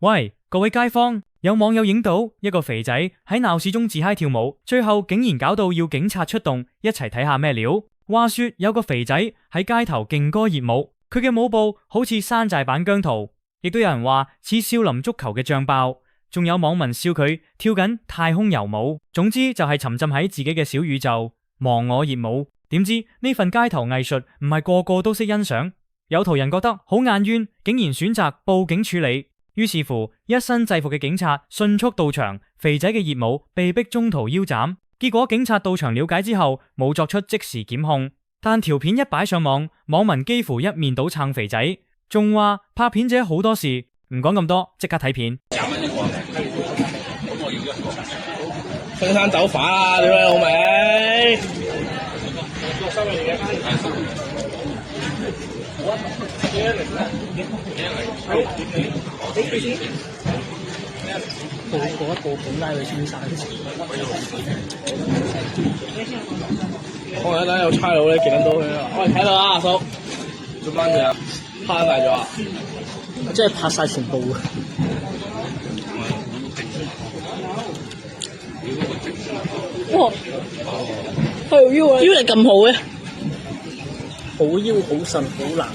喂，各位街坊，有網友影到一個肥仔喺鬧市中自嗨跳舞，最後竟然搞到要警察出動，一齊睇下咩料。話說有個肥仔喺街頭勁歌熱舞，佢嘅舞步好似山寨版姜濤，亦都有人話似少林足球嘅醬爆，仲有網民笑佢跳緊太空游舞。總之就係沉浸喺自己嘅小宇宙，忘我熱舞。點知呢份街頭藝術唔係個個都識欣賞，有途人覺得好眼冤，竟然選擇報警處理。於是乎，一身制服嘅警察迅速到場，肥仔嘅熱舞被逼中途腰斬。結果警察到場了解之後，冇作出即時檢控。但條片一擺上網，網民幾乎一面倒撐肥仔，仲話拍片者好多事。唔講咁多，即刻睇片。青山走法啊！屌你老味！報一報警拉佢先晒。可能一陣有差佬咧見得到佢啊！喂，睇到啊，阿叔，做乜嘢啊？拍大咗啊！即係拍晒全部嘅。哇！係腰啊！腰力咁好嘅，好腰好腎好難。